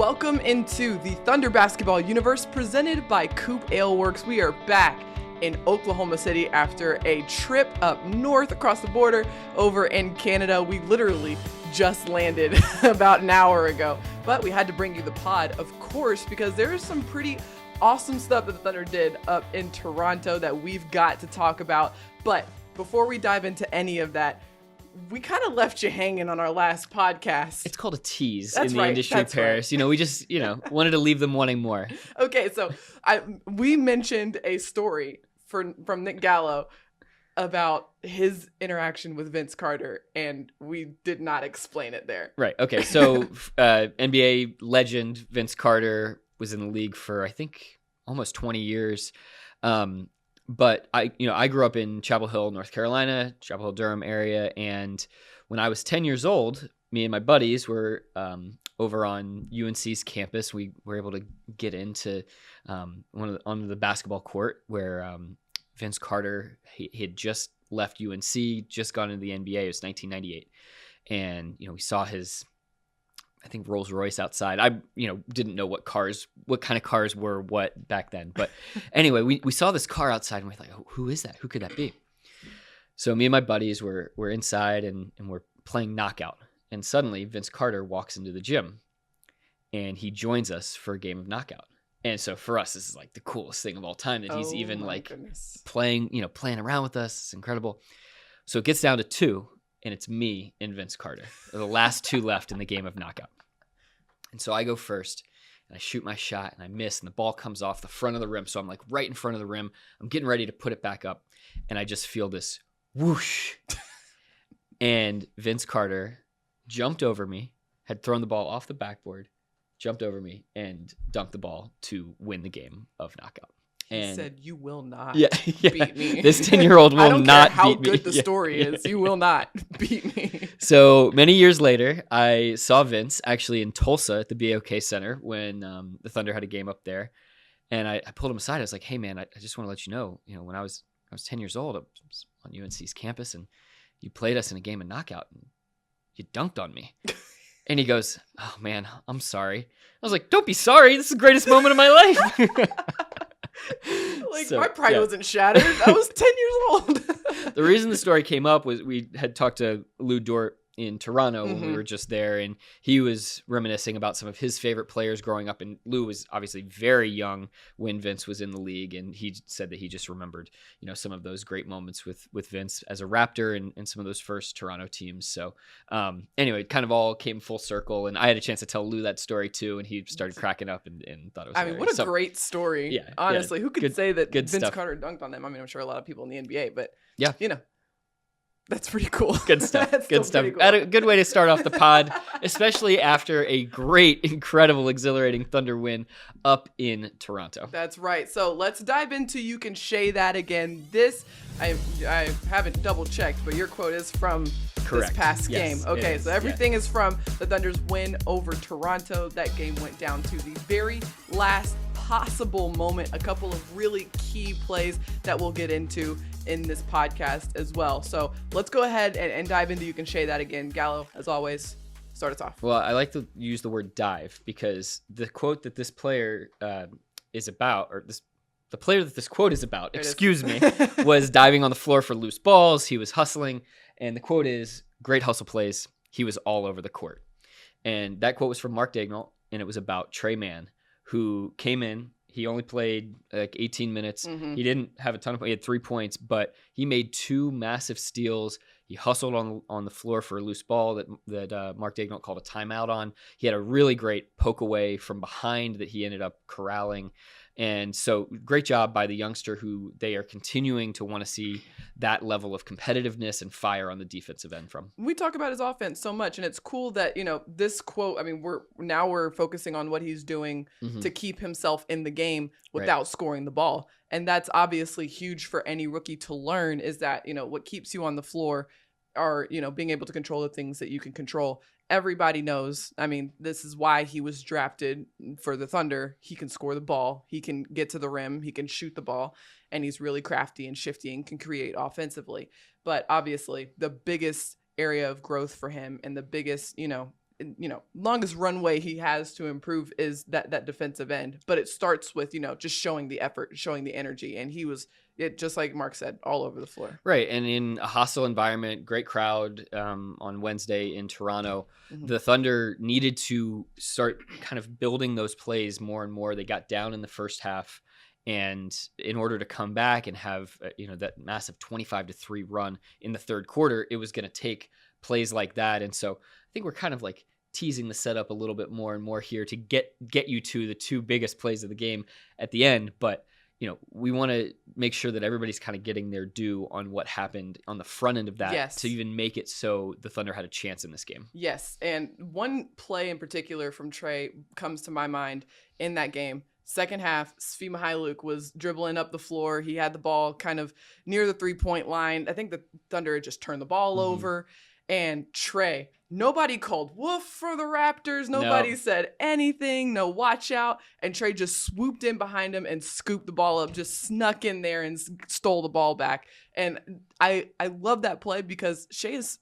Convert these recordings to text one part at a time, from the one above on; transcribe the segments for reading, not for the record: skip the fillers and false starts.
Welcome into the Thunder Basketball Universe presented by COOP Ale Works. We are back in Oklahoma City after a trip up north across the border over in Canada. We literally just landed about an hour ago, but we had to bring you the pod, of course, because there is some pretty awesome stuff that the Thunder did up in Toronto that we've got to talk about. But before we dive into any of that, we kind of left you hanging on our last podcast. It's called a tease That's in the right, industry, that's Paris. right. We just, wanted to leave them wanting more. Okay, so we mentioned a story from Nick Gallo about his interaction with Vince Carter, and we did not explain it there. Right. Okay. So NBA legend Vince Carter was in the league for, I think, almost 20 years. But I grew up in Chapel Hill, North Carolina, Chapel Hill, Durham area. And when I was 10 years old, me and my buddies were over on UNC's campus. We were able to get into on the basketball court where Vince Carter, he had just left UNC, just gone into the NBA. It was 1998. And, we saw his, I think, Rolls Royce outside. I, didn't know what kind of cars were what back then. But anyway, we saw this car outside and we're like, oh, who is that? Who could that be? So me and my buddies were inside and we're playing knockout. And suddenly Vince Carter walks into the gym and he joins us for a game of knockout. And so for us, this is like the coolest thing of all time that he's even playing around with us. It's incredible. So it gets down to 2. And it's me and Vince Carter, the last 2 left in the game of knockout. And so I go first, and I shoot my shot, and I miss, and the ball comes off the front of the rim. So I'm like right in front of the rim. I'm getting ready to put it back up, and I just feel this whoosh. And Vince Carter jumped over me, had thrown the ball off the backboard, jumped over me, and dunked the ball to win the game of knockout. He said, "You will not beat me." This 10-year-old will not beat me. I don't care how good the story is. You will not beat me. So many years later, I saw Vince actually in Tulsa at the BOK Center when the Thunder had a game up there. And I pulled him aside. I was like, hey, man, I just want to let you know, when I was 10 years old, I was on UNC's campus, and you played us in a game of knockout, and you dunked on me. And he goes, oh, man, I'm sorry. I was like, don't be sorry. This is the greatest moment of my life. My pride wasn't shattered. I was 10 years old. The reason the story came up was we had talked to Lou Dort in Toronto when we were just there, and he was reminiscing about some of his favorite players growing up. And Lou was obviously very young when Vince was in the league, and he said that he just remembered, some of those great moments with Vince as a Raptor and some of those first Toronto teams. So anyway, it kind of all came full circle, and I had a chance to tell Lou that story too, and he started cracking up and thought it was hilarious. What a great story. Yeah, honestly, who could say that Vince stuff. Carter dunked on them? I mean, I'm sure a lot of people in the NBA, but yeah, that's pretty cool. Good stuff. Good stuff. Cool. A good way to start off the pod, especially after a great, incredible, exhilarating Thunder win up in Toronto. That's right. So let's dive into You Can Shay That Again. This, I haven't double checked, but your quote is from this past game. Okay, so everything is from the Thunder's win over Toronto. That game went down to the very last possible moment, a couple of really key plays that we'll get into in this podcast as well. So let's go ahead and dive into You Can Shay That Again. Gallo, as always, start us off. Well, I like to use the word dive because the quote that this player is about, or the player that this quote is about, was diving on the floor for loose balls. He was hustling, and the quote is, great hustle plays. He was all over the court. And that quote was from Mark Daigneault, and it was about Trey Mann, who came in. He only played like 18 minutes. He didn't have a ton of points. He had 3 points, but he made 2 massive steals. He hustled on the floor for a loose ball that Mark Daigneault called a timeout on. He had a really great poke away from behind that he ended up corralling. And so great job by the youngster, who they are continuing to want to see that level of competitiveness and fire on the defensive end from. We talk about his offense so much, and it's cool that, this quote, I mean, we're focusing on what he's doing to keep himself in the game without scoring the ball. And that's obviously huge for any rookie to learn, is that, what keeps you on the floor are, being able to control the things that you can control. Everybody knows, I mean, this is why he was drafted for the Thunder. He can score the ball. He can get to the rim. He can shoot the ball. And he's really crafty and shifty and can create offensively. But obviously, the biggest area of growth for him and the biggest, longest runway he has to improve is that defensive end. But it starts with, just showing the effort, showing the energy. And he was, just like Mark said, all over the floor. Right. And in a hostile environment, great crowd on Wednesday in Toronto, the Thunder needed to start kind of building those plays more and more. They got down in the first half. And in order to come back and have, that massive 25-3 run in the third quarter, it was going to take plays like that. And so I think we're kind of like teasing the setup a little bit more and more here to get you to the two biggest plays of the game at the end. But we want to make sure that everybody's kind of getting their due on what happened on the front end of that to even make it so the Thunder had a chance in this game. Yes. And one play in particular from Trey comes to my mind in that game. Second half, Svi Mykhailiuk was dribbling up the floor. He had the ball kind of near the 3-point line. I think the Thunder had just turned the ball over. And Trey, nobody called woof for the Raptors. Nobody said anything. No watch out. And Trey just swooped in behind him and scooped the ball up, just snuck in there and stole the ball back. And I love that play because Trey is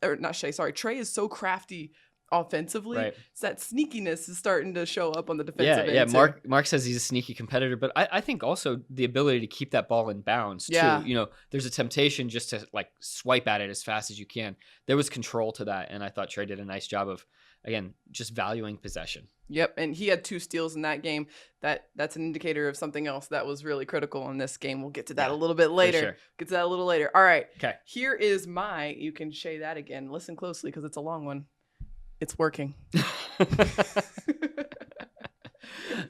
so crafty offensively. Right. So that sneakiness is starting to show up on the defensive end. Yeah. Mark says he's a sneaky competitor, but I think also the ability to keep that ball in bounds too. There's a temptation just to like swipe at it as fast as you can. There was control to that, and I thought Trey did a nice job of, again, just valuing possession. Yep, and he had 2 steals in that game. That's an indicator of something else that was really critical in this game. We'll get to that a little bit later. Sure. Get to that a little later. All right. Okay. Here is you can Shay that again. Listen closely because it's a long one. It's working.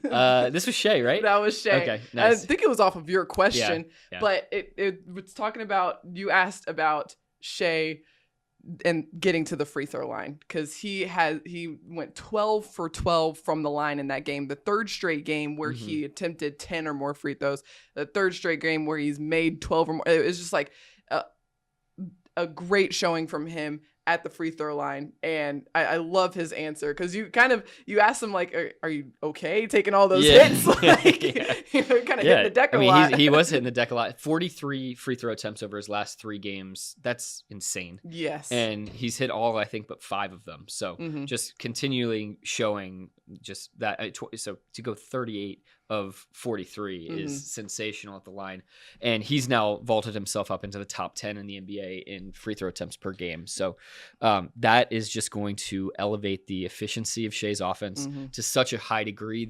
This was Shay, right? That was Shay. Okay, nice. I think it was off of your question, Yeah. but it was talking about, you asked about Shay and getting to the free throw line because he went 12 for 12 from the line in that game. The third straight game where he attempted 10 or more free throws. The third straight game where he's made 12 or more. It was just like a great showing from him at the free throw line. And I love his answer because you asked him like, are you okay taking all those hits? Like, kind of hitting the deck a lot. He was hitting the deck a lot. 43 free throw attempts over his last 3 games. That's insane. Yes. And he's hit all, I think, but 5 of them. So just continually showing just that. So to go 38 of 43 is sensational at the line. And he's now vaulted himself up into the top 10 in the NBA in free throw attempts per game. So that is just going to elevate the efficiency of Shay's offense to such a high degree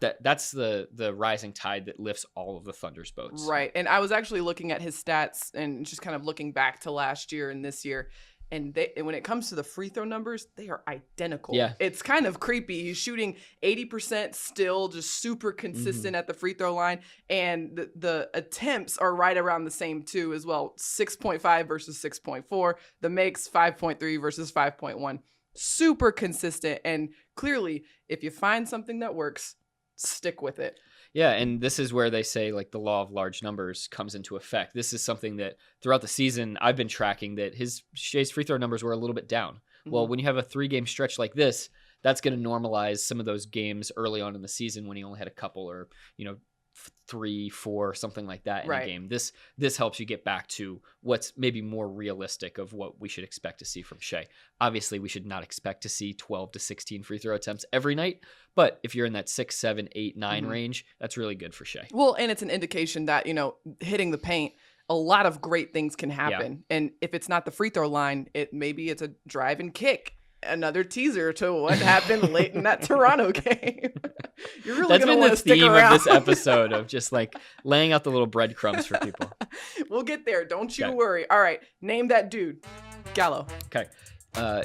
that's the rising tide that lifts all of the Thunder's boats. Right. And I was actually looking at his stats and just kind of looking back to last year and this year. And when it comes to the free throw numbers, they are identical. Yeah. It's kind of creepy. He's shooting 80% still, just super consistent at the free throw line. And the attempts are right around the same too as well. 6.5 versus 6.4. The makes 5.3 versus 5.1. Super consistent. And clearly, if you find something that works, stick with it. Yeah, and this is where they say like the law of large numbers comes into effect. This is something that throughout the season I've been tracking that Shay's free throw numbers were a little bit down. Well, when you have a 3-game stretch like this, that's going to normalize some of those games early on in the season when he only had a couple or 3, 4, something like that in a game. This helps you get back to what's maybe more realistic of what we should expect to see from Shay. Obviously, we should not expect to see 12 to 16 free throw attempts every night, but if you're in that 6, 7, 8, 9 range, that's really good for Shay. Well, and it's an indication that, hitting the paint, a lot of great things can happen. Yeah. And if it's not the free throw line, maybe it's a drive and kick. Another teaser to what happened late in that Toronto game. You're really going to want to stick around. That's been the theme of this episode of just like laying out the little breadcrumbs for people. We'll get there. Don't you worry. All right. Name that dude. Gallo. Okay.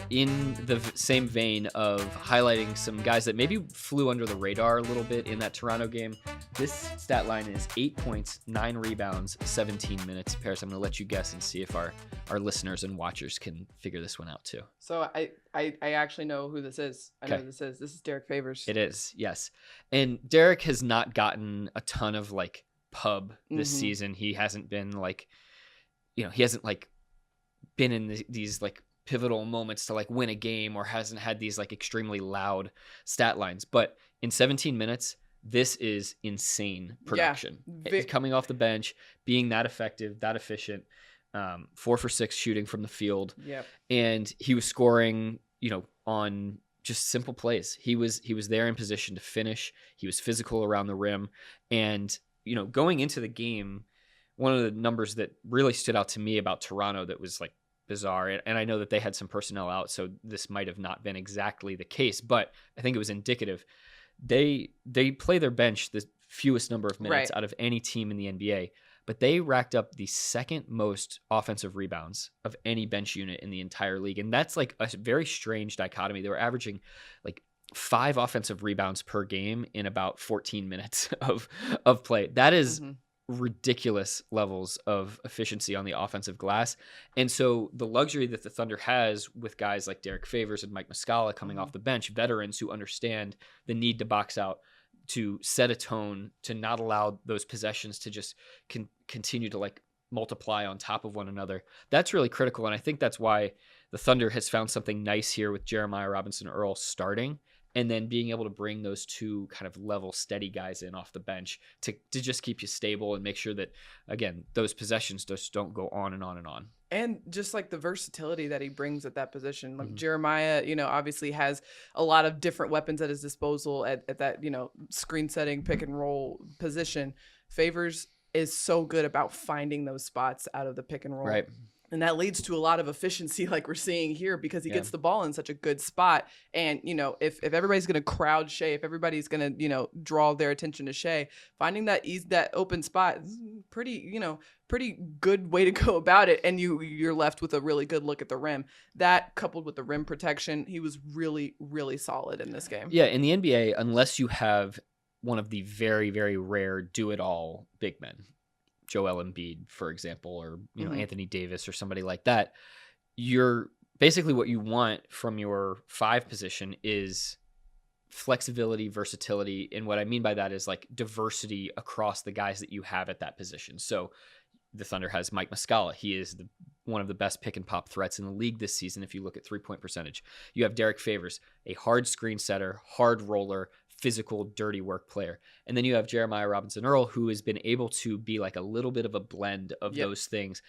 In the same vein of highlighting some guys that maybe flew under the radar a little bit in that Toronto game, this stat line is 8 points, 9 rebounds, 17 minutes. Paris, I'm going to let you guess and see if our listeners and watchers can figure this one out too. So I actually know who this is. I know who this is. This is Derek Favors. It is, yes. And Derek has not gotten a ton of like pub this season. He hasn't been like, he hasn't like been in these like pivotal moments to like win a game or hasn't had these like extremely loud stat lines. But in 17 minutes, this is insane production. Yeah. Coming off the bench, being that effective, that efficient, 4 for 6 shooting from the field. Yep. And he was scoring, on just simple plays. He was there in position to finish. He was physical around the rim. And, going into the game, one of the numbers that really stood out to me about Toronto that was like bizarre, and I know that they had some personnel out, so this might have not been exactly the case, but I think it was indicative. They play their bench the fewest number of minutes out of any team in the NBA, but they racked up the second most offensive rebounds of any bench unit in the entire league. And that's like a very strange dichotomy. They were averaging like 5 offensive rebounds per game in about 14 minutes of play. That is ridiculous levels of efficiency on the offensive glass. And so the luxury that the Thunder has with guys like Derek Favors and Mike Muscala coming off the bench, veterans who understand the need to box out, to set a tone, to not allow those possessions to just continue to like multiply on top of one another. That's really critical. And I think that's why the Thunder has found something nice here with Jeremiah Robinson Earl starting, and then being able to bring those two kind of level steady guys in off the bench to just keep you stable and make sure that, again, those possessions just don't go on and on and on. And just like the versatility that he brings at that position. Like Jeremiah, obviously has a lot of different weapons at his disposal at that, screen setting, pick and roll position. Favors is so good about finding those spots out of the pick and roll. Right. And that leads to a lot of efficiency like we're seeing here because he gets the ball in such a good spot. And, if everybody's going to crowd Shea, if everybody's going to, draw their attention to Shea, finding that open spot is pretty good way to go about it. And you're left with a really good look at the rim. That coupled with the rim protection, he was really, really solid in this game. Yeah, in the NBA, unless you have one of the very, very rare do-it-all big men, Joel Embiid, for example, or Anthony Davis or somebody like that, you're basically what you want from your 5 position is flexibility, versatility. And what I mean by that is like diversity across the guys that you have at that position. So the Thunder has Mike Muscala. He is one of the best pick and pop threats in the league this season if you look at 3-point percentage. You have Derek Favors, a hard screen setter, hard roller, physical, dirty work player. And then you have Jeremiah Robinson Earl, who has been able to be like a little bit of a blend of those things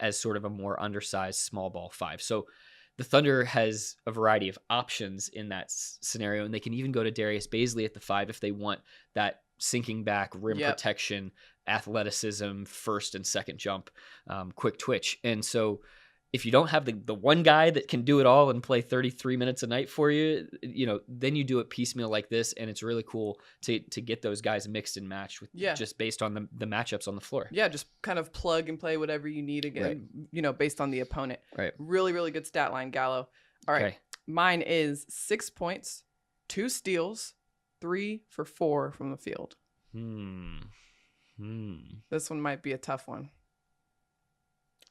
as sort of a more undersized small ball 5. So the Thunder has a variety of options in that scenario, and they can even go to Darius Bazley at the 5 if they want that sinking back, rim protection, athleticism, first and second jump, quick twitch. And so if you don't have the one guy that can do it all and play 33 minutes a night for you, then you do it piecemeal like this, and it's really cool to get those guys mixed and matched with just based on the matchups on the floor. Yeah, just kind of plug and play whatever you need again, based on the opponent. Right. Really, really good stat line, Gallo. All right. Okay. Mine is 6 points, 2 steals, 3 for 4 from the field. This one might be a tough one.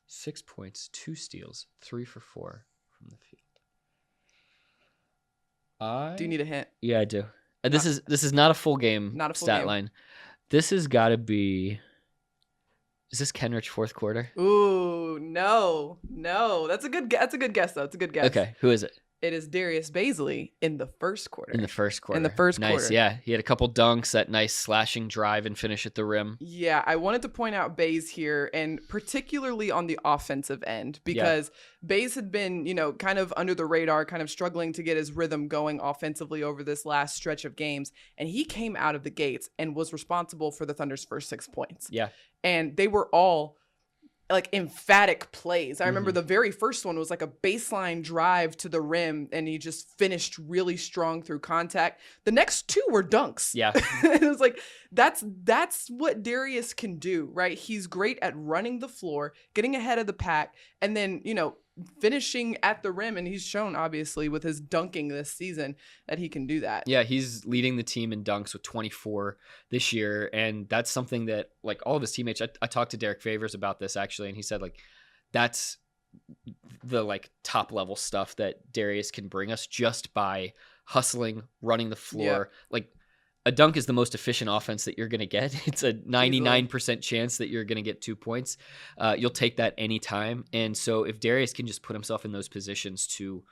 6 points, 2 steals, 3 for 4 from the field. Do you need a hint? Yeah, I do. This is not a full game stat line. This has got to be. Is this Kenrich fourth quarter? Ooh, no. That's a good guess though. It's a good guess. Okay, who is it? It is Darius Bazley in the first quarter. In the first quarter. Nice, yeah. He had a couple dunks, that nice slashing drive and finish at the rim. Yeah, I wanted to point out Baze here, and particularly on the offensive end, because Baze had been, kind of under the radar, kind of struggling to get his rhythm going offensively over this last stretch of games. And he came out of the gates and was responsible for the Thunder's first 6 points. Yeah. And they were all like emphatic plays. I remember the very first one was like a baseline drive to the rim, and he just finished really strong through contact. The next 2 were dunks. Yeah. It was like, that's what Darius can do, right? He's great at running the floor, getting ahead of the pack, and then, finishing at the rim. And he's shown, obviously, with his dunking this season that he can do that. Yeah, he's leading the team in dunks with 24 this year. And that's something that, like, all of his teammates, I talked to Derek Favors about this, actually, and he said, like, that's the, like, top level stuff that Darius can bring us just by hustling, running the floor. Like, a dunk is the most efficient offense that you're going to get. It's a 99% chance that you're going to get 2 points. You'll take that anytime. And so if Darius can just put himself in those positions to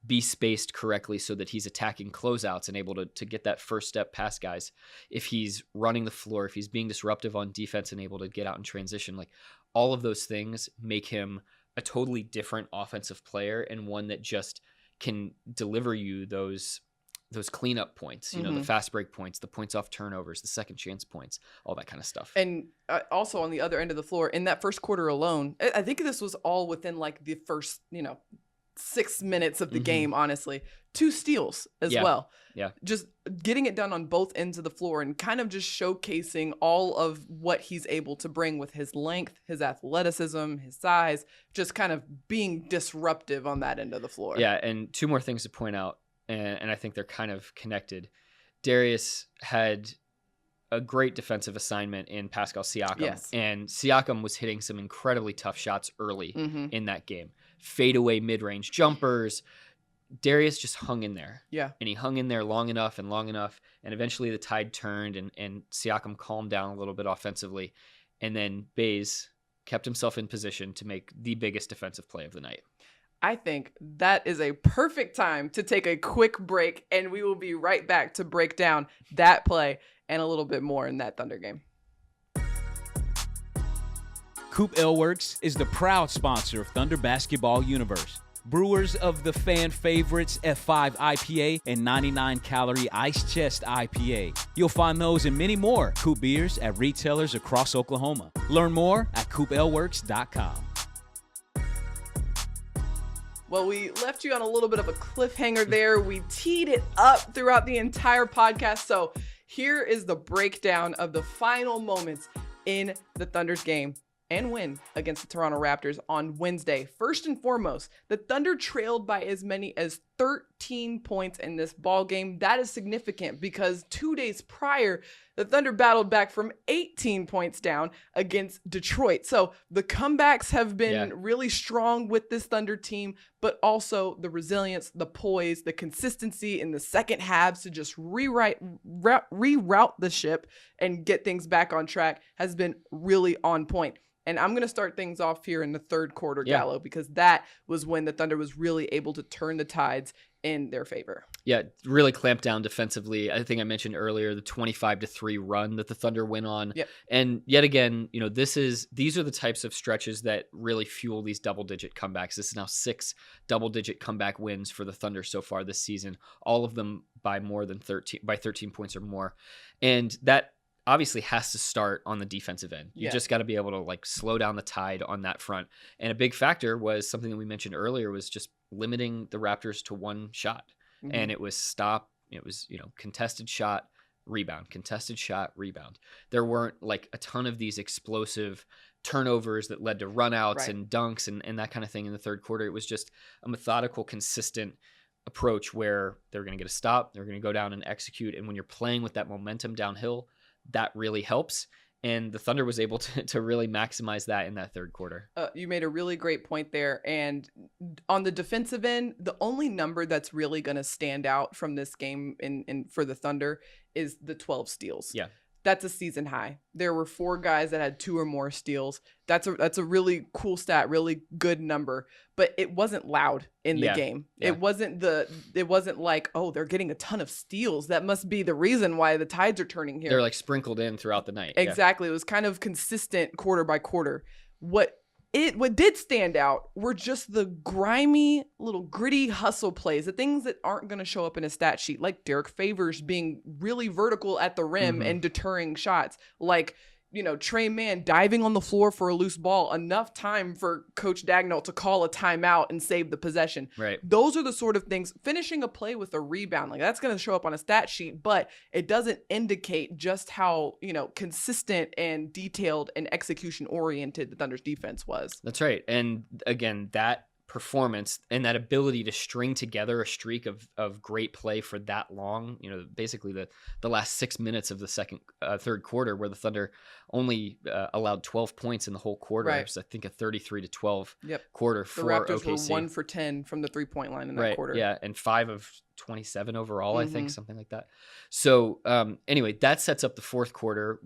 be spaced correctly so that he's attacking closeouts and able to get that first step past guys, if he's running the floor, if he's being disruptive on defense and able to get out in transition, like all of those things make him a totally different offensive player, and one that just can deliver you those cleanup points, you know, the fast break points, the points off turnovers, the second chance points, all that kind of stuff. And also on the other end of the floor, in that first quarter alone, I think this was all within like the first, 6 minutes of the game, honestly. 2 steals as well. Yeah. Just getting it done on both ends of the floor and kind of just showcasing all of what he's able to bring with his length, his athleticism, his size, just kind of being disruptive on that end of the floor. Yeah, and 2 more things to point out, and I think they're kind of connected. Darius had a great defensive assignment in Pascal Siakam. Yes. And Siakam was hitting some incredibly tough shots early in that game. Fadeaway mid-range jumpers. Darius just hung in there. Yeah. And he hung in there long enough. And eventually the tide turned and Siakam calmed down a little bit offensively. And then Baze kept himself in position to make the biggest defensive play of the night. I think that is a perfect time to take a quick break, and we will be right back to break down that play and a little bit more in that Thunder game. COOP Ale Works is the proud sponsor of Thunder Basketball Universe. Brewers of the fan favorites F5 IPA and 99-calorie Ice Chest IPA. You'll find those and many more COOP beers at retailers across Oklahoma. Learn more at CoopAleWorks.com. Well, we left you on a little bit of a cliffhanger there. We teed it up throughout the entire podcast. So here is the breakdown of the final moments in the Thunder's game and win against the Toronto Raptors on Wednesday. First and foremost, the Thunder trailed by as many as 13 points in this ball game. That is significant because 2 days prior, the Thunder battled back from 18 points down against Detroit. So the comebacks have been really strong with this Thunder team, but also the resilience, the poise, the consistency in the second halves to just reroute the ship and get things back on track has been really on point. And I'm going to start things off here in the third quarter, Gallo, because that was when the Thunder was really able to turn the tides in their favor. Yeah, really clamped down defensively. I think I mentioned earlier the 25-3 run that the Thunder went on. Yep. And yet again, these are the types of stretches that really fuel these double-digit comebacks. This is now 6 double-digit comeback wins for the Thunder so far this season, all of them by 13 points or more. And that obviously has to start on the defensive end. You just got to be able to slow down the tide on that front. And a big factor was something that we mentioned earlier was just limiting the Raptors to 1 shot. And it was contested shot, rebound, contested shot, rebound. There weren't a ton of these explosive turnovers that led to runouts and dunks and that kind of thing in the third quarter. It was just a methodical, consistent approach where they're going to get a stop, they're going to go down and execute. And when you're playing with that momentum downhill, that really helps. And the Thunder was able to really maximize that in that third quarter. You made a really great point there. And on the defensive end, the only number that's really going to stand out from this game for the Thunder is the 12 steals. Yeah. That's a season high. There were 4 guys that had 2 or more steals. That's a really cool stat, really good number, but it wasn't loud in the game. Yeah. It wasn't like, oh, they're getting a ton of steals. That must be the reason why the tides are turning here. They're sprinkled in throughout the night. Exactly. Yeah. It was kind of consistent quarter by quarter. What did stand out were just the grimy, little gritty hustle plays, the things that aren't going to show up in a stat sheet, like Derek Favors being really vertical at the rim and deterring shots, like, Trey Mann diving on the floor for a loose ball, enough time for Coach Dagnall to call a timeout and save the possession. Right. Those are the sort of things, finishing a play with a rebound, that's going to show up on a stat sheet, but it doesn't indicate just how, consistent and detailed and execution oriented the Thunder's defense was. That's right. And again, that performance and that ability to string together a streak of great play for that long, basically the last 6 minutes of the third quarter, where the Thunder only allowed 12 points in the whole quarter. Right. It was, I think, a 33-12 quarter for OKC. The Raptors OKC. were 1 for 10 from the 3-point line in that quarter. Yeah, and 5 of 27 overall, I think, something like that. So anyway, that sets up the fourth quarter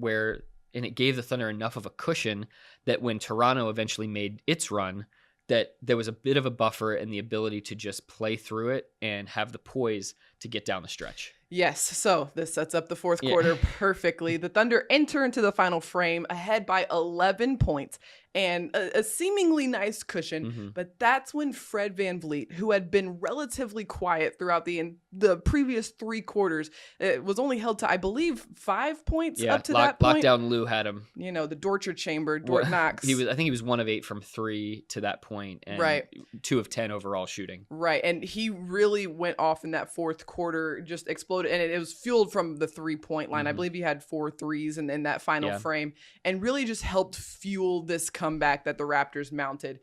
and it gave the Thunder enough of a cushion that when Toronto eventually made its run, that there was a bit of a buffer and the ability to just play through it and have the poise to get down the stretch. Yes, so this sets up the fourth quarter perfectly. The Thunder enter into the final frame ahead by 11 points and a seemingly nice cushion. But that's when Fred VanVleet, who had been relatively quiet throughout the previous 3 quarters, it was only held to, I believe, 5 points up to that point. Lockdown Lou had him. You know, the Dorcher chamber, Dort Knox. I think he was 1 of 8 from 3 to that point, and 2 of 10 overall shooting. Right, and he really went off in that 4th quarter, just exploded, and it was fueled from the 3-point line. I believe he had 4 threes in that final frame, and really just helped fuel this comeback that the Raptors mounted.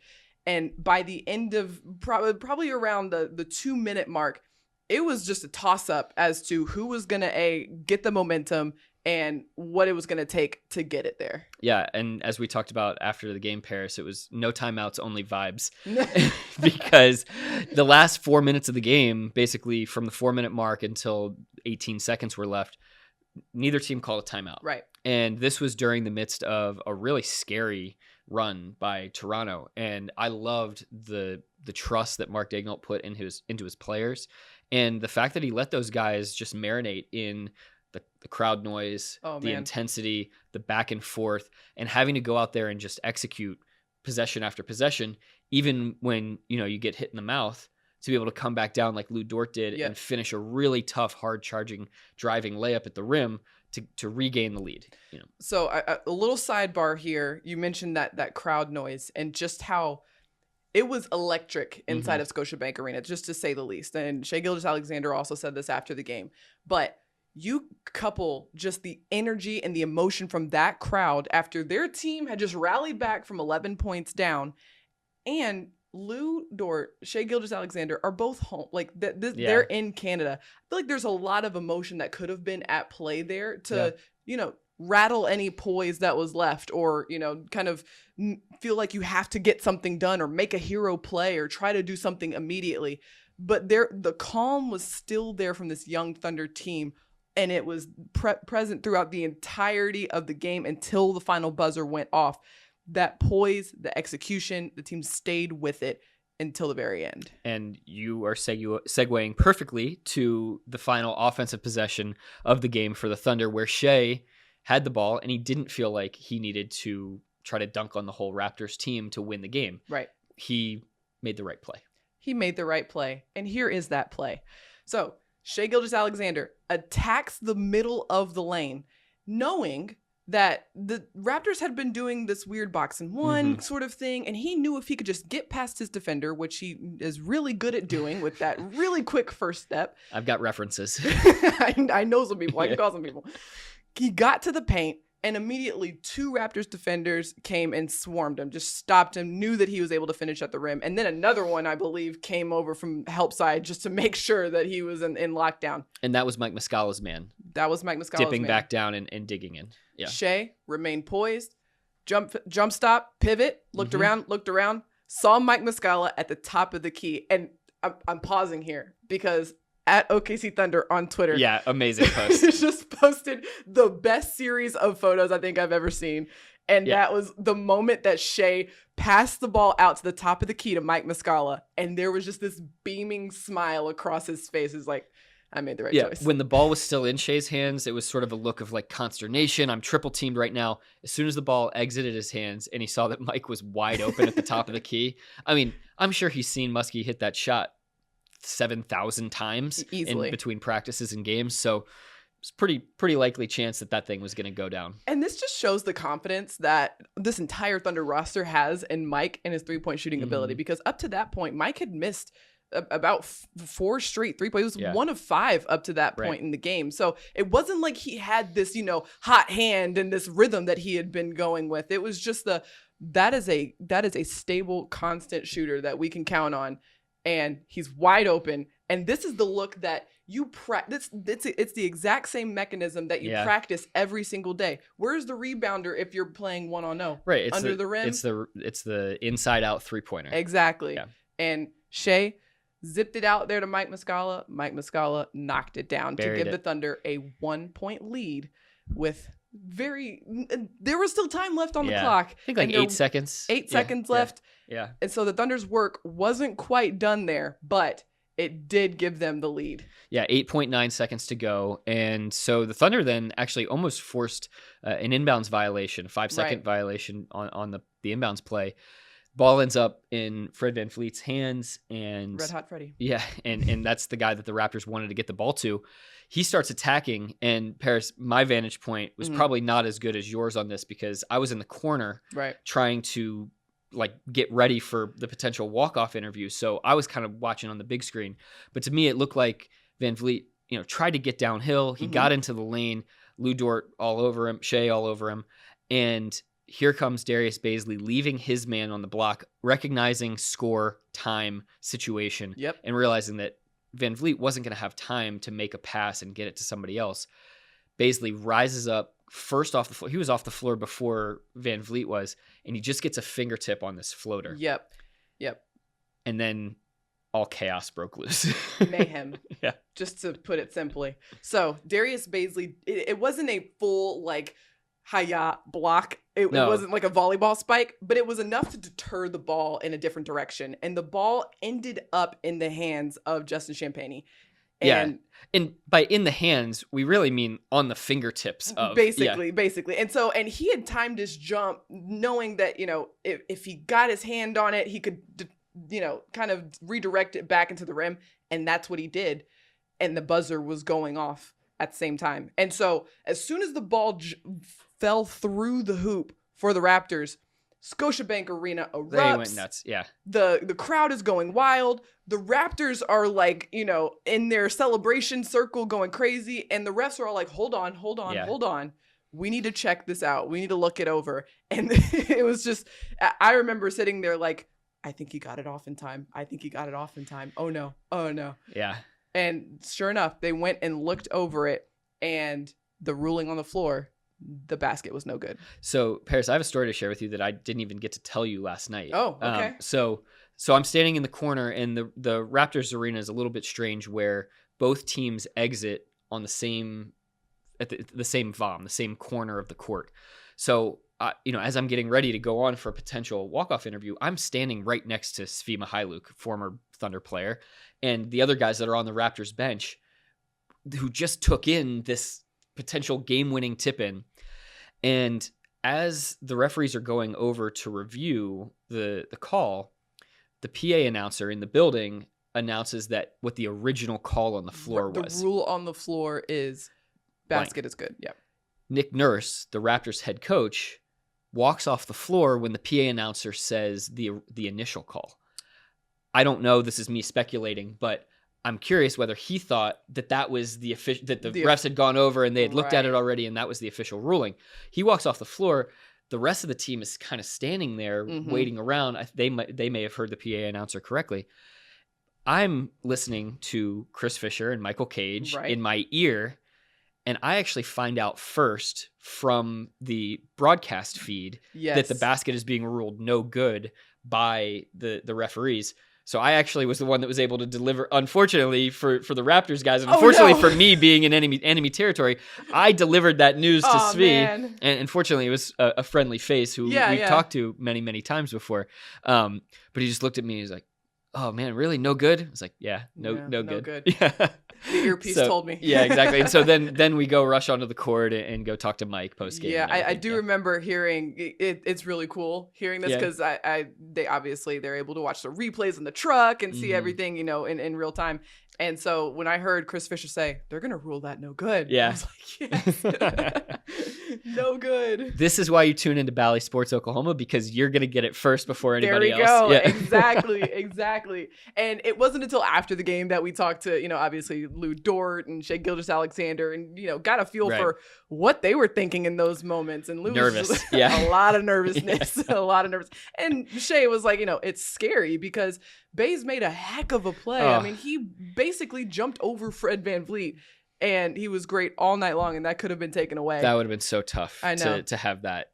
And by the end of probably around the 2-minute mark, it was just a toss-up as to who was going to get the momentum and what it was going to take to get it there. Yeah, and as we talked about after the game, Paris, it was no timeouts, only vibes. Because the last 4 minutes of the game, basically from the 4-minute mark until 18 seconds were left, neither team called a timeout. Right. And this was during the midst of a really scary run by Toronto. And I loved the trust that Mark Daigneault put into his players. And the fact that he let those guys just marinate in the crowd noise, the intensity, the back and forth, and having to go out there and just execute possession after possession, even when, you get hit in the mouth, to be able to come back down like Lou Dort did and finish a really tough, hard charging, driving layup at the rim to regain the lead. So a little sidebar here. You mentioned that crowd noise and just how it was electric inside of Scotiabank Arena, just to say the least. And Shai Gilgeous-Alexander also said this after the game. But you couple just the energy and the emotion from that crowd after their team had just rallied back from 11 points down, and Lou Dort, Shai Gilgeous-Alexander are both home. Like they're in Canada. I feel like there's a lot of emotion that could have been at play there to, rattle any poise that was left, or, kind of feel like you have to get something done or make a hero play or try to do something immediately. But the calm was still there from this young Thunder team. And it was present throughout the entirety of the game until the final buzzer went off. That poise, the execution, the team stayed with it until the very end. And you are segueing perfectly to the final offensive possession of the game for the Thunder, where Shai had the ball and he didn't feel like he needed to try to dunk on the whole Raptors team to win the game. Right. He made the right play. He made the right play. And here is that play. So Shai Gilgeous-Alexander attacks the middle of the lane, knowing that the Raptors had been doing this weird box and one sort of thing, and he knew if he could just get past his defender, which he is really good at doing with that really quick first step. I've got references. I know some people. I can call some people. He got to the paint, and immediately 2 Raptors defenders came and swarmed him, just stopped him, knew that he was able to finish at the rim. And then another one, I believe, came over from help side just to make sure that he was in lockdown. And that was Mike Muscala's man. That was Mike Muscala's man. Dipping back down and digging in. Yeah. Shai remained poised, jump stop, pivot, looked around, saw Mike Muscala at the top of the key. And I'm pausing here because at OKC Thunder on Twitter. Yeah, amazing post. Just posted the best series of photos I think I've ever seen. And that was the moment that Shai passed the ball out to the top of the key to Mike Muscala. And there was just this beaming smile across his face. It's like, I made the right choice. When the ball was still in Shai's hands, it was sort of a look of like consternation. I'm triple teamed right now. As soon as the ball exited his hands and he saw that Mike was wide open at the top of the key. I mean, I'm sure he's seen Muskie hit that shot 7,000 times easily in between practices and games. So it's pretty likely chance that thing was going to go down. And this just shows the confidence that this entire Thunder roster has in Mike and his 3-point shooting ability, because up to that point, Mike had missed about 4 straight 3-pointers. He was 1 of 5 up to that point in the game. So it wasn't like he had this, hot hand and this rhythm that he had been going with. It was just that is a stable, constant shooter that we can count on. And he's wide open. And this is the look that you practice. It's the exact same mechanism that you practice every single day. Where's the rebounder if you're playing 1-on-0? Right. It's under the rim. It's the inside out 3-pointer. Exactly. Yeah. And Shai zipped it out there to Mike Muscala. Mike Muscala knocked it down to give the Thunder a 1-point lead with there was still time left on the clock. I think like 8 seconds. 8 seconds left. Yeah. And so the Thunder's work wasn't quite done there, but it did give them the lead. Yeah, 8.9 seconds to go. And so the Thunder then actually almost forced an inbounds violation, a 5-second violation on the inbounds play. Ball ends up in Fred VanVleet's hands, and Red Hot Freddy. Yeah, and that's the guy that the Raptors wanted to get the ball to. He starts attacking, and Paris, my vantage point was probably not as good as yours on this because I was in the corner trying to like get ready for the potential walk-off interview. So I was kind of watching on the big screen. But to me, it looked like VanVleet, tried to get downhill. He got into the lane, Lou Dort all over him, Shea all over him, and here comes Darius Bazley leaving his man on the block, recognizing score, time, situation, and realizing that VanVleet wasn't going to have time to make a pass and get it to somebody else. Bazley rises up first off the floor. He was off the floor before VanVleet was, and he just gets a fingertip on this floater. Yep. And then all chaos broke loose. Mayhem. Yeah. Just to put it simply. So Darius Bazley, it wasn't a full like Hayat block. It wasn't like a volleyball spike, but it was enough to deter the ball in a different direction. And the ball ended up in the hands of Justin Champagnie. And by in the hands, we really mean on the fingertips of basically. And he had timed his jump knowing that, if he got his hand on it, he could, kind of redirect it back into the rim. And that's what he did. And the buzzer was going off at the same time. And so as soon as the ball fell through the hoop for the Raptors, Scotiabank Arena erupts. They went nuts, yeah. The crowd is going wild. The Raptors are like, in their celebration circle going crazy. And the refs are all like, hold on. We need to check this out. We need to look it over. And it was just, I remember sitting there like, I think he got it off in time. Oh no. Yeah. And sure enough, they went and looked over it, and the ruling on the floor, the basket was no good. So, Paris, I have a story to share with you that I didn't even get to tell you last night. Oh, okay. So I'm standing in the corner, and the Raptors arena is a little bit strange where both teams exit on the same VOM, the same corner of the court. So, as I'm getting ready to go on for a potential walk-off interview, I'm standing right next to Svi Mihailuk, former Thunder player, and the other guys that are on the Raptors bench who just took in this potential game-winning tip-in. And as the referees are going over to review the call, the PA announcer in the building announces that what the original call on the floor was. The rule on the floor is basket is good. Yeah. Nick Nurse, the Raptors head coach, walks off the floor when the PA announcer says the initial call. I don't know. This is me speculating, but I'm curious whether he thought that was the official, that the refs had gone over and they had looked at it already, and that was the official ruling. He walks off the floor. The rest of the team is kind of standing there waiting around. They may have heard the PA announcer correctly. I'm listening to Chris Fisher and Michael Cage in my ear, and I actually find out first from the broadcast feed that the basket is being ruled no good by the referees. So I actually was the one that was able to deliver, unfortunately for the Raptors guys, and unfortunately for me being in enemy territory, I delivered that news to Svi. Man. And unfortunately it was a friendly face who we've talked to many, many times before. But he just looked at me and he's like, oh man, really? No good? I was like, no good. Yeah. The earpiece told me. Yeah, exactly. And so then we go rush onto the court and go talk to Mike post game. Yeah, I do remember hearing it. It's really cool hearing this because they're able to watch the replays in the truck and see everything in real time. And so when I heard Chris Fisher say they're gonna rule that no good, I was like, yes. No good. This is why you tune into Bally Sports Oklahoma, because you're gonna get it first before anybody else. There we go. Yeah. Exactly. And it wasn't until after the game that we talked to obviously Lou Dort and Shea Gilgeous-Alexander and got a feel for what they were thinking in those moments. And Lou nervous, was a lot of nervousness, And Shea was like, it's scary because Baze made a heck of a play. I mean, he basically jumped over Fred VanVleet, and he was great all night long, and that could have been taken away. That would have been so tough to have that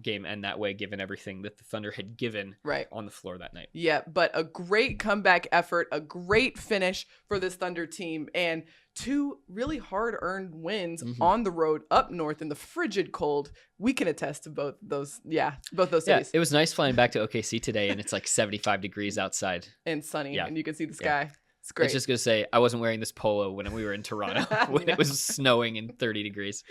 game end that way, given everything that the Thunder had given on the floor that night. Yeah, but a great comeback effort, a great finish for this Thunder team, and two really hard-earned wins on the road up north in the frigid cold. We can attest to both those cities. Yeah, it was nice flying back to OKC today, and it's like 75 degrees outside. And sunny, and you can see the sky. It's great. It's just going to say, I wasn't wearing this polo when we were in Toronto when it was snowing and 30 degrees.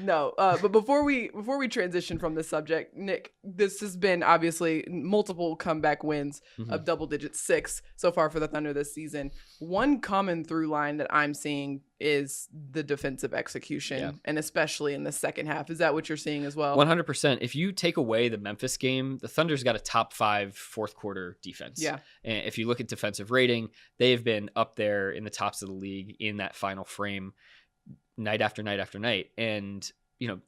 No, but before we transition from this subject, Nick, this has been obviously multiple comeback wins of double digits, 6 so far for the Thunder this season. One common through line that I'm seeing is the defensive execution, and especially in the second half. Is that what you're seeing as well? 100%. If you take away the Memphis game, the Thunder's got a top 5 fourth quarter defense. Yeah. And if you look at defensive rating, they've been up there in the tops of the league in that final frame night after night after night. And,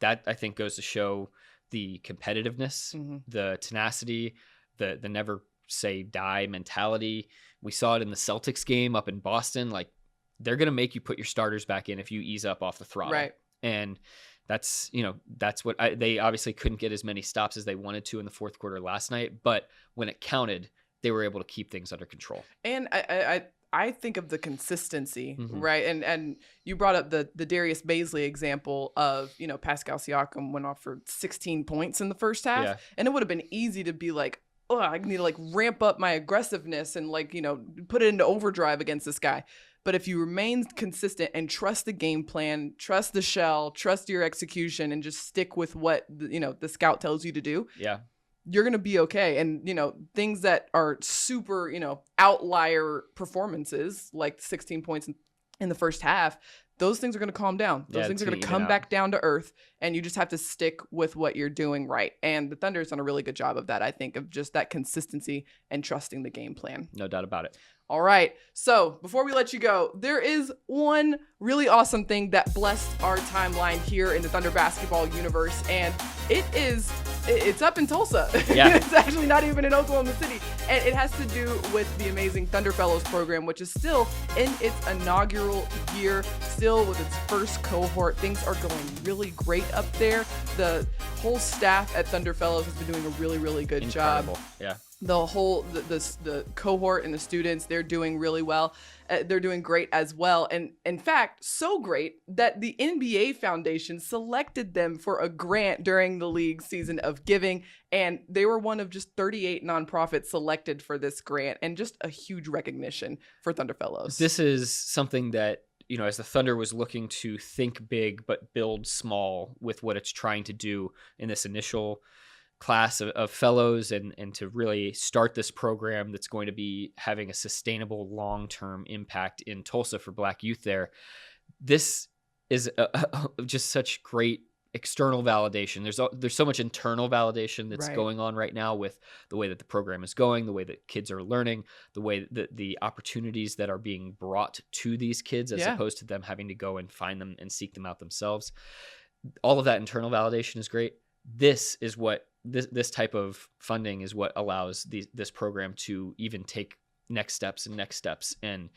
that I think goes to show the competitiveness, the tenacity, the never say die mentality. We saw it in the Celtics game up in Boston. Like, they're going to make you put your starters back in if you ease up off the throttle. Right. And that's what they obviously couldn't get as many stops as they wanted to in the fourth quarter last night. But when it counted, they were able to keep things under control. And I think of the consistency, right? And you brought up the Darius Bazley example of, Pascal Siakam went off for 16 points in the first half. Yeah. And it would have been easy to be like, oh, I need to ramp up my aggressiveness and put it into overdrive against this guy. But if you remain consistent and trust the game plan, trust the shell, trust your execution, and just stick with what the scout tells you to do, you're going to be okay. And, things that are super, outlier performances, like 16 points in the first half, those things are going to calm down. Those things are going to come back down to earth, and you just have to stick with what you're doing right. And the Thunder's done a really good job of that, I think, of just that consistency and trusting the game plan. No doubt about it. All right. So before we let you go, there is one really awesome thing that blessed our timeline here in the Thunder basketball universe. And it's up in Tulsa. Yeah. It's actually not even in Oklahoma City. And it has to do with the amazing Thunder Fellows program, which is still in its inaugural year, still with its first cohort. Things are going really great up there. The whole staff at Thunder Fellows has been doing a really, really good Incredible. job. Yeah. The whole the cohort and the students, they're doing really well. They're doing great as well. And in fact, so great that the NBA Foundation selected them for a grant during the league season of giving. And they were one of just 38 nonprofits selected for this grant, and just a huge recognition for Thunder Fellows. This is something that, as the Thunder was looking to think big but build small with what it's trying to do in this initial class of fellows, and to really start this program that's going to be having a sustainable long-term impact in Tulsa for Black youth there. This is just such great external validation. There's so much internal validation that's going on right now with the way that the program is going, the way that kids are learning, the way that the opportunities that are being brought to these kids as opposed to them having to go and find them and seek them out themselves. All of that internal validation is great. This is what this type of funding is what allows this program to even take next steps and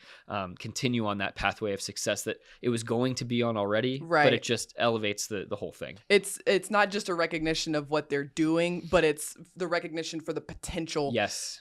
continue on that pathway of success that it was going to be on already, but it just elevates the whole thing. It's not just a recognition of what they're doing, but it's the recognition for the potential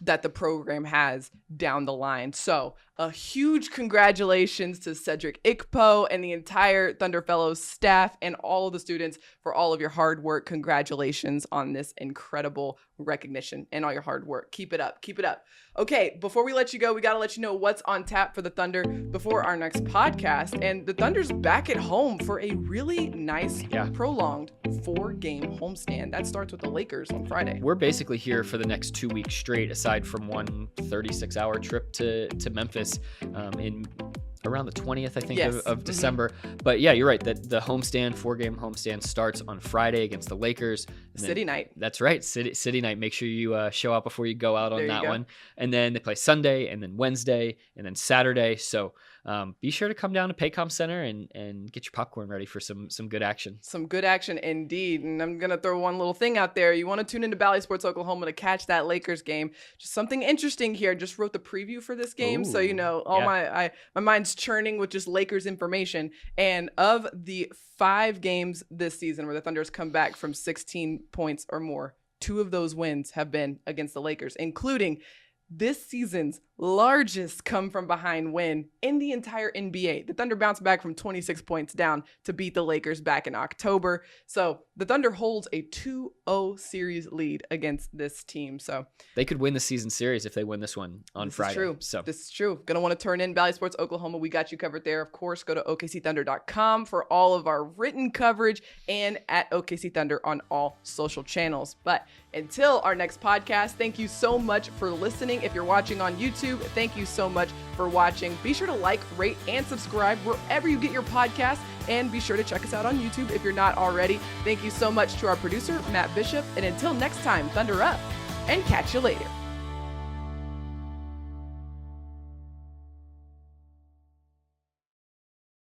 that the program has down the line. So a huge congratulations to Cedric Ikpo and the entire Thunder Fellows staff and all of the students for all of your hard work. Congratulations on this incredible recognition and all your hard work. Keep it up. Keep it up. Okay, before we let you go, we got to let you know what's on tap for the Thunder before our next podcast. And the Thunder's back at home for a really nice, prolonged 4-game homestand. That starts with the Lakers on Friday. We're basically here for the next 2 weeks straight, aside from one 36-hour trip to Memphis in around the 20th, I think, of December. But yeah, you're right. That the homestand, 4-game homestand starts on Friday against the Lakers. City night. That's right. City night. Make sure you show up before you go out on that one. And then they play Sunday, and then Wednesday, and then Saturday. So be sure to come down to Paycom Center and get your popcorn ready for some good action. Some good action indeed. And I'm going to throw one little thing out there. You want to tune into Bally Sports Oklahoma to catch that Lakers game. Just something interesting here. Just wrote the preview for this game. Ooh, so, my mind's churning with just Lakers information. And of the 5 games this season where the Thunder's come back from 16 points or more, 2 of those wins have been against the Lakers, including this season's largest come from behind win in the entire NBA. The Thunder bounced back from 26 points down to beat the Lakers back in October. So the Thunder holds a 2-0 series lead against this team. So they could win the season series if they win this one on Friday. Is true. So this is true. Gonna want to turn in Valley Sports Oklahoma. We got you covered there. Of course, go to OKCThunder.com for all of our written coverage and at OKC Thunder on all social channels. But until our next podcast, thank you so much for listening. If you're watching on YouTube, thank you so much for watching. Be sure to like, rate, and subscribe wherever you get your podcasts. And be sure to check us out on YouTube if you're not already. Thank you so much to our producer, Matt Bishop. And until next time, Thunder up and catch you later.